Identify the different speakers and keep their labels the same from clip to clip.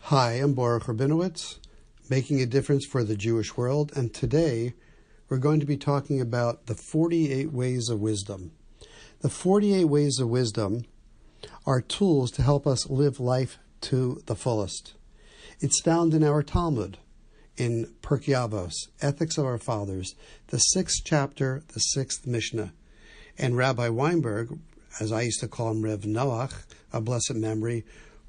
Speaker 1: Hi, I'm Boruch Rabinowitz, making a difference for the Jewish world, and today we're going to be talking about the 48 ways of wisdom. The 48 ways of wisdom are tools to help us live life to the fullest. It's found in our Talmud, in Pirkei Avos, Ethics of Our Fathers, the 6th chapter, the 6th Mishnah. And Rabbi Weinberg, as I used to call him, Rabbi Noach, of blessed memory,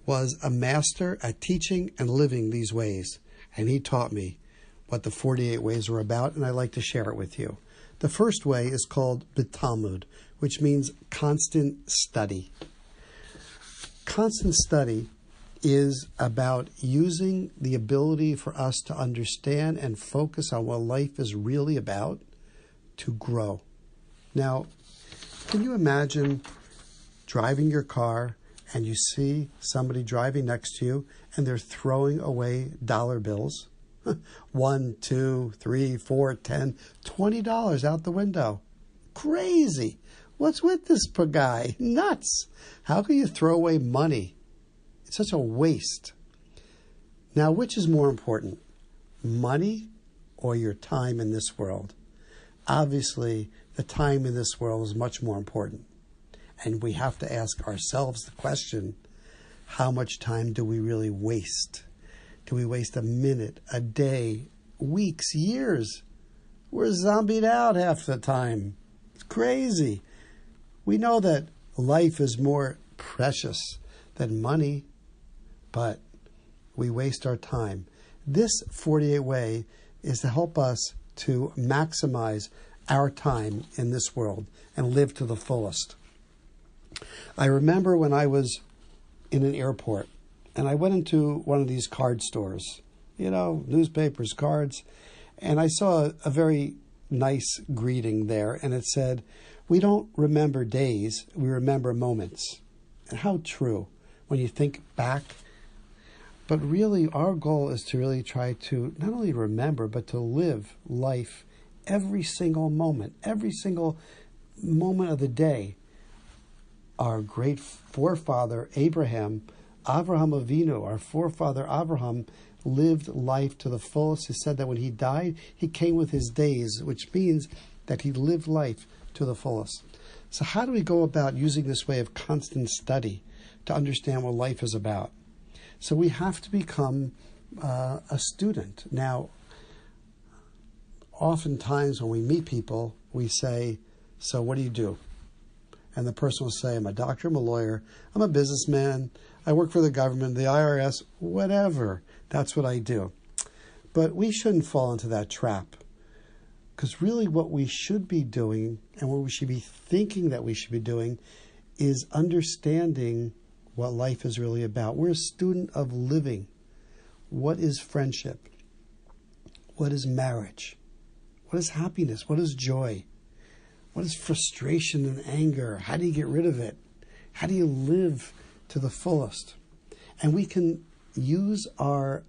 Speaker 1: was a master at teaching and living these ways. And he taught me what the 48 ways were about, and I'd like to share it with you. The first way is called B'Talmud, which means constant study. Constant study is about using the ability for us to understand and focus on what life is really about to grow. Now, can you imagine driving your car and you see somebody driving next to you and they're throwing away dollar bills? $1, $2, $3, $4, $10, $20 out the window. Crazy. What's with this poor guy? Nuts. How can you throw away money? It's such a waste. Now, which is more important, money or your time in this world? Obviously, the time in this world is much more important. And we have to ask ourselves the question, how much time do we really waste? Do we waste a minute, a day, weeks, years? We're zombied out half the time. It's crazy. We know that life is more precious than money, but we waste our time. This 48 way is to help us to maximize our time in this world and live to the fullest. I remember when I was in an airport and I went into one of these card stores, newspapers, cards, and I saw a very nice greeting there, and it said, "We don't remember days, we remember moments." And how true when you think back. But really, our goal is to really try to not only remember, but to live life every single moment of the day. Our great forefather, Avraham Avinu, our forefather Abraham, lived life to the fullest. He said that when he died, he came with his days, which means that he lived life to the fullest. So how do we go about using this way of constant study to understand what life is about? So we have to become a student. Now, oftentimes when we meet people, we say, "So what do you do?" And the person will say, "I'm a doctor, I'm a lawyer, I'm a businessman, I work for the government, the IRS, whatever. That's what I do." But we shouldn't fall into that trap. Because really what we should be doing and what we should be thinking that we should be doing is understanding what life is really about. We're a student of living. What is friendship? What is marriage? What is happiness? What is joy? What is frustration and anger? How do you get rid of it? How do you live to the fullest? And we can use our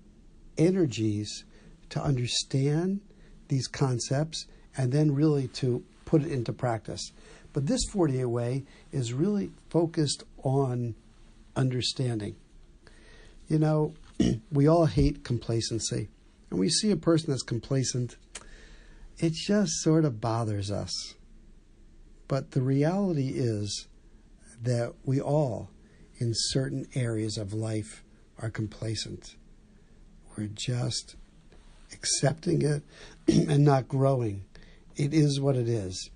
Speaker 1: energies to understand these concepts and then really to put it into practice. But this 48 way is really focused on understanding. We all hate complacency. And we see a person that's complacent, it just sort of bothers us. But the reality is that we all, in certain areas of life, are complacent. We're just accepting it and not growing. It is what it is.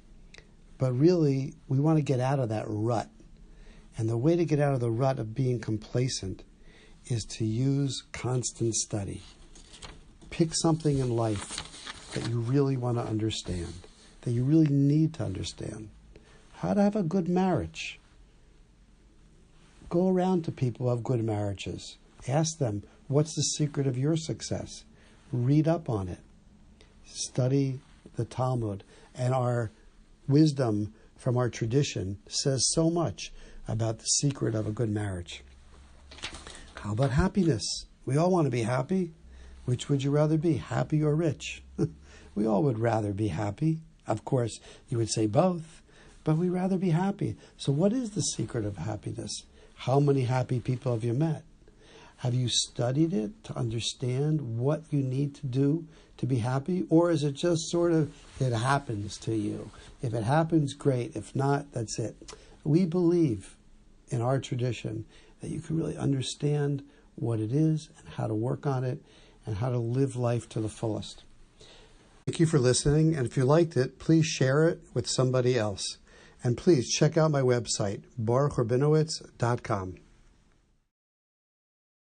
Speaker 1: But really, we want to get out of that rut. And the way to get out of the rut of being complacent is to use constant study. Pick something in life that you really want to understand, that you really need to understand. How to have a good marriage. Go around to people who have good marriages. Ask them, what's the secret of your success? Read up on it. Study the Talmud. And our wisdom from our tradition says so much about the secret of a good marriage. How about happiness? We all want to be happy. Which would you rather be, happy or rich? We all would rather be happy. Of course, you would say both. But we'd rather be happy. So what is the secret of happiness? How many happy people have you met? Have you studied it to understand what you need to do to be happy? Or is it just sort of, it happens to you? If it happens, great. If not, that's it. We believe in our tradition that you can really understand what it is and how to work on it and how to live life to the fullest. Thank you for listening. And if you liked it, please share it with somebody else. And please check out my website, BoruchRabinowitz.com.